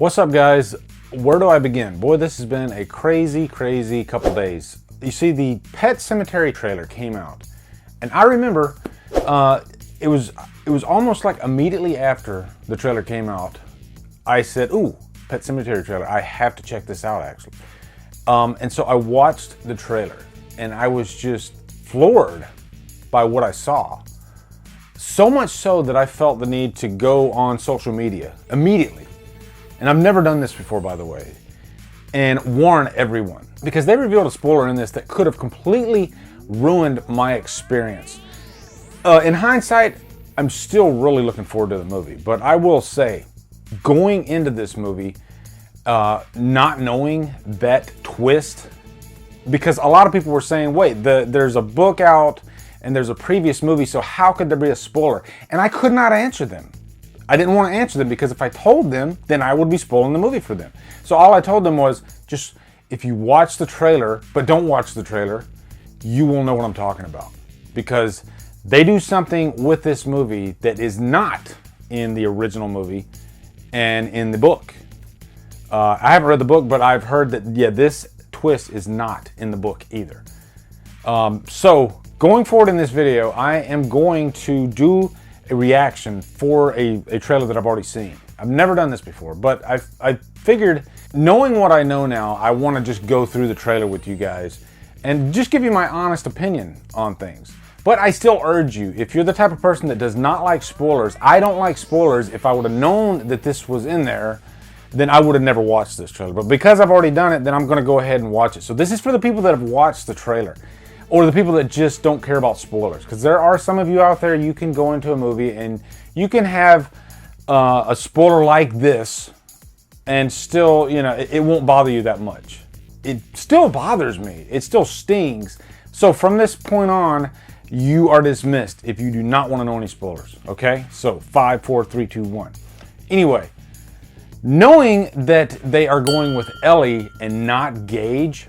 What's up, guys? Where do I begin? Boy, this has been a crazy couple days. You see, the Pet Sematary trailer came out, and I remember it was almost like immediately after the trailer came out, I said, "Ooh, Pet Sematary trailer! I have to check this out." Actually, and so I watched the trailer, and I was just floored by what I saw. So much so that I felt the need to go on social media immediately. And I've never done this before, by the way, and warn everyone, because they revealed a spoiler in this that could have completely ruined my experience. In hindsight, I'm still really looking forward to the movie, but I will say, going into this movie, not knowing that twist, because a lot of people were saying, wait, there's a book out and there's a previous movie, so how could there be a spoiler? And I could not answer them. I didn't want to answer them because if I told them, then I would be spoiling the movie for them. So all I told them was, just if you watch the trailer, but don't watch the trailer, you will know what I'm talking about. Because they do something with this movie that is not in the original movie and in the book. I haven't read the book, but I've heard that, yeah, this twist is not in the book either. So going forward in this video, I am going to do a reaction for a trailer that I've already seen. I've never done this before, but I figured, knowing what I know now, I want to just go through the trailer with you guys and just give you my honest opinion on things. But I still urge you, if you're the type of person that does not like spoilers, I don't like spoilers. If I would have known that this was in there, then I would have never watched this trailer. But because I've already done it, then I'm going to go ahead and watch it. So this is for the people that have watched the trailer, or the people that just don't care about spoilers. Because there are some of you out there, you can go into a movie and you can have a spoiler like this and still, you know, it won't bother you that much. It still bothers me. It still stings. So from this point on, you are dismissed if you do not want to know any spoilers, okay? So 5, 4, 3, 2, 1. Anyway, knowing that they are going with Ellie and not Gage,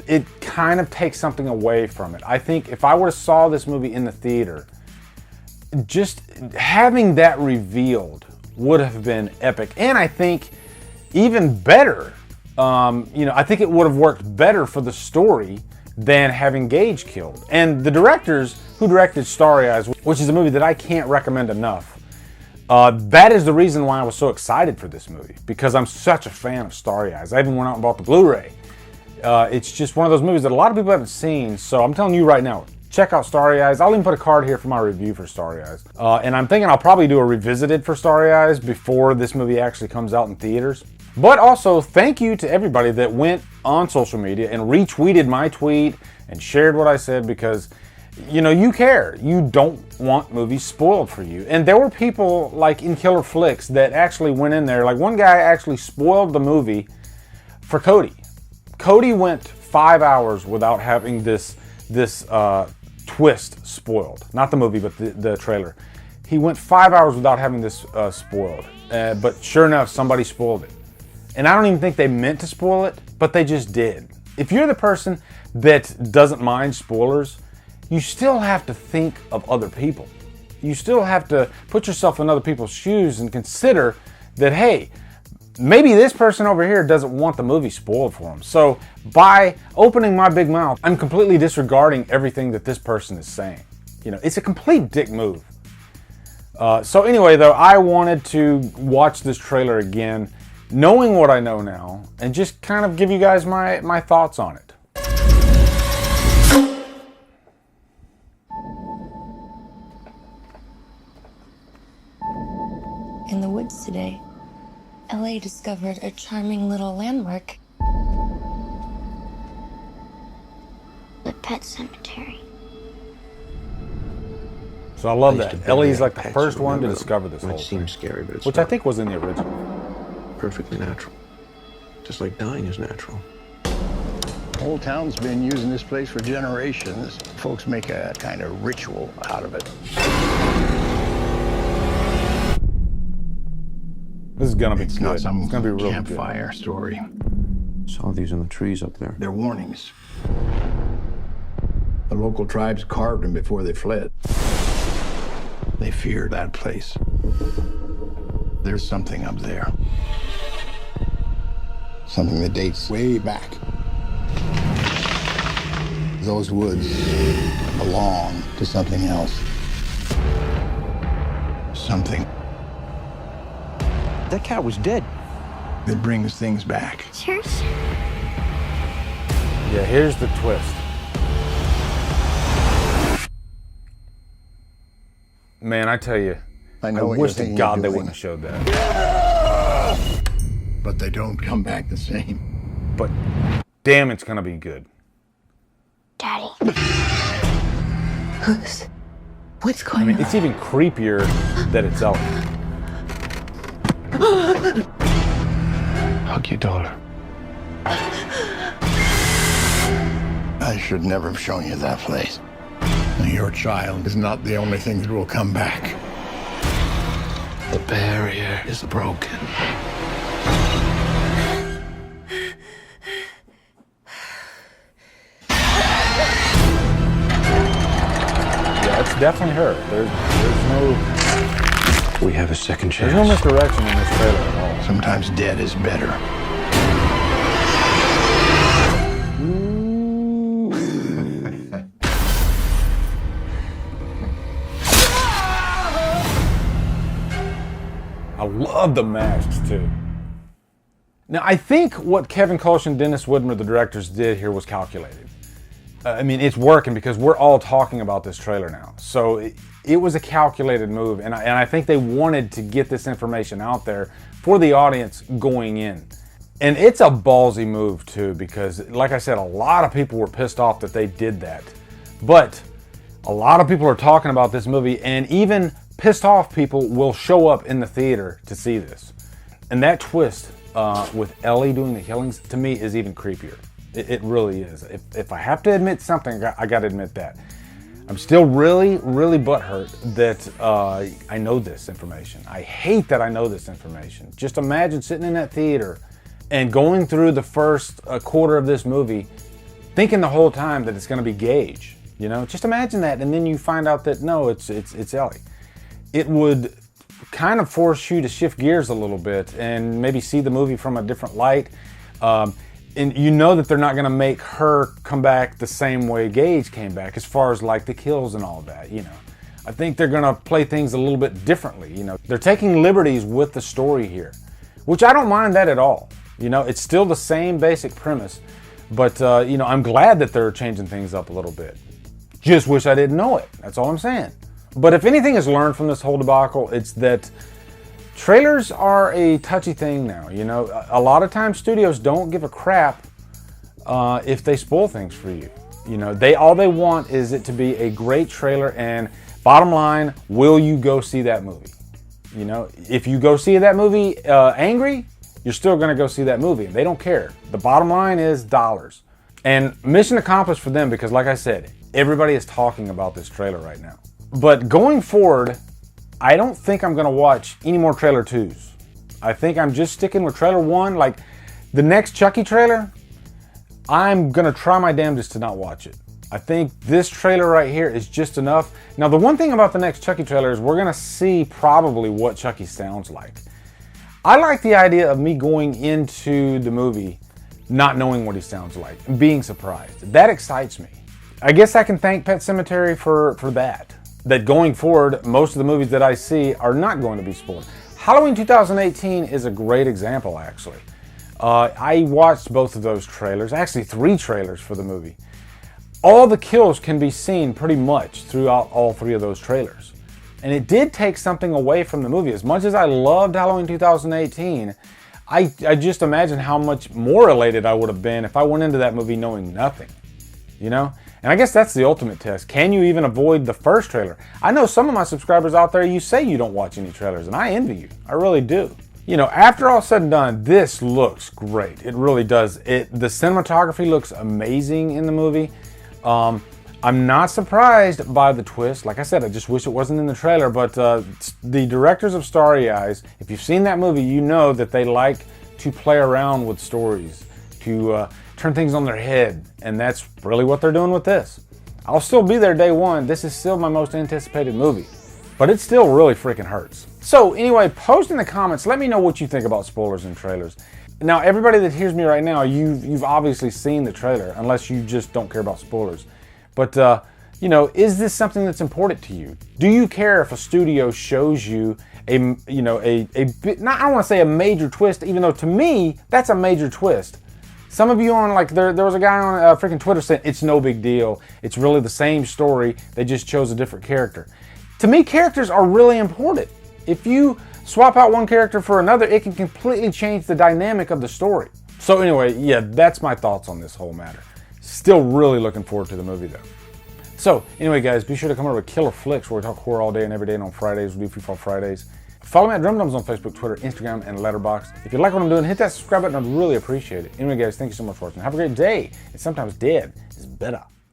it kind of takes something away from it. I think if I would have saw this movie in the theater, just having that revealed would have been epic. And I think even better, you know, I think it would have worked better for the story than having Gage killed. And the directors who directed Starry Eyes, which is a movie that I can't recommend enough, that is the reason why I was so excited for this movie, because I'm such a fan of Starry Eyes. I even went out and bought the Blu-ray. It's just one of those movies that a lot of people haven't seen, so I'm telling you right now, check out Starry Eyes. I'll even put a card here for my review for Starry Eyes. And I'm thinking I'll probably do a revisited for Starry Eyes before this movie actually comes out in theaters. But also, thank you to everybody that went on social media and retweeted my tweet and shared what I said, because, you know, you care. You don't want movies spoiled for you. And there were people like in Killer Flicks that actually went in there. Like, one guy actually spoiled the movie for Cody. Cody went 5 hours without having this twist spoiled. Not the movie, but the trailer. He went 5 hours without having this spoiled. But sure enough, somebody spoiled it. And I don't even think they meant to spoil it, but they just did. If you're the person that doesn't mind spoilers, you still have to think of other people. You still have to put yourself in other people's shoes and consider that, hey, maybe this person over here doesn't want the movie spoiled for them. So by opening my big mouth, I'm completely disregarding everything that this person is saying. You know, it's a complete dick move. So anyway, though, I wanted to watch this trailer again, knowing what I know now, and just kind of give you guys my thoughts on it. In the woods today, LA discovered a charming little landmark. The Pet Sematary. So I love that. Ellie's like the first one to discover this whole Might seem thing, scary, but it's which I not. think was in the original. Perfectly natural. Just like dying is natural. Whole town's been using this place for generations. Folks make a kind of ritual out of it. This is gonna be It's good. not some It's gonna be really campfire story. Saw these in the trees up there. They're warnings. The local tribes carved them before they fled. They feared that place. There's something up there. Something that dates way back. Those woods belong to something else. Something That cat was dead. that brings things back. Cheers. Yeah, here's the twist. Man, I tell you, I know what wish you're to thinking of God they doing. wouldn't have showed that. But they don't come back the same. But damn, it's gonna be good. Daddy. What's I going mean, on? it's even creepier that it's Ellie. Hug your daughter. I should never have shown you that place. Your child is not the only thing that will come back. The barrier is broken. Yeah, it's definitely her. We have a second There's no chance. misdirection in this trailer at all. Sometimes dead is better. I love the masks too. Now, I think what Kevin Kölsch and Dennis Widmer, the directors, did here was calculated. I mean, it's working because we're all talking about this trailer now. So it was a calculated move, and I think they wanted to get this information out there for the audience going in. And it's a ballsy move too, because like I said, a lot of people were pissed off that they did that. But a lot of people are talking about this movie, and even pissed off people will show up in the theater to see this. And that twist with Ellie doing the killings, to me, is even creepier. It really is. If I have to admit something, I got to admit that. I'm still really, really butthurt that I know this information. I hate that I know this information. Just imagine sitting in that theater and going through the first quarter of this movie, thinking the whole time that it's going to be Gage. You know, just imagine that, and then you find out that no, it's Ellie. It would kind of force you to shift gears a little bit and maybe see the movie from a different light. And you know that they're not going to make her come back the same way Gage came back, as far as like the kills and all that, you know. I think they're going to play things a little bit differently, you know. They're taking liberties with the story here, which I don't mind that at all. You know, it's still the same basic premise, but, you know, I'm glad that they're changing things up a little bit. Just wish I didn't know it. That's all I'm saying. But if anything is learned from this whole debacle, it's that trailers are a touchy thing now. You know, a lot of times studios don't give a crap if they spoil things for you. You know, all they want is it to be a great trailer, and bottom line, will you go see that movie? You know, if you go see that movie angry, you're still going to go see that movie. They don't care. The bottom line is dollars. And mission accomplished for them, because like I said, everybody is talking about this trailer right now. But going forward, I don't think I'm going to watch any more trailer 2s. I think I'm just sticking with trailer 1. Like the next Chucky trailer, I'm going to try my damnedest to not watch it. I think this trailer right here is just enough. Now, the one thing about the next Chucky trailer is we're going to see probably what Chucky sounds like. I like the idea of me going into the movie not knowing what he sounds like and being surprised. That excites me. I guess I can thank Pet Sematary for that. That going forward, most of the movies that I see are not going to be spoiled. Halloween 2018 is a great example, actually. I watched both of those trailers, actually 3 trailers for the movie. All the kills can be seen pretty much throughout all 3 of those trailers. And it did take something away from the movie. As much as I loved Halloween 2018, I just imagine how much more elated I would have been if I went into that movie knowing nothing, you know? And I guess that's the ultimate test. Can you even avoid the first trailer? I know some of my subscribers out there, you say you don't watch any trailers, and I envy you. I really do. You know, after all said and done, this looks great. It really does. The cinematography looks amazing in the movie. I'm not surprised by the twist. Like I said, I just wish it wasn't in the trailer, but the directors of Starry Eyes, if you've seen that movie, you know that they like to play around with stories, to turn things on their head, and that's really what they're doing with this. I'll still be there day one. This is still my most anticipated movie. but it still really freaking hurts. So anyway, post in the comments, let me know what you think about spoilers in trailers. Now, everybody that hears me right now, you've obviously seen the trailer, unless you just don't care about spoilers. But, you know, is this something that's important to you? Do you care if a studio shows you a bit, not, I don't want to say a major twist, even though to me, that's a major twist. Some of you on, like, there was a guy on freaking Twitter saying, it's no big deal. It's really the same story. They just chose a different character. To me, characters are really important. If you swap out one character for another, it can completely change the dynamic of the story. So anyway, yeah, that's my thoughts on this whole matter. Still really looking forward to the movie though. So anyway guys, be sure to come over to Killer Flicks where we talk horror all day and every day, and on Fridays we do Free Fall Fridays. Follow me at Drumdums on Facebook, Twitter, Instagram, and Letterboxd. If you like what I'm doing, hit that subscribe button. I'd really appreciate it. Anyway guys, thank you so much for watching. Have a great day. And sometimes dead is better.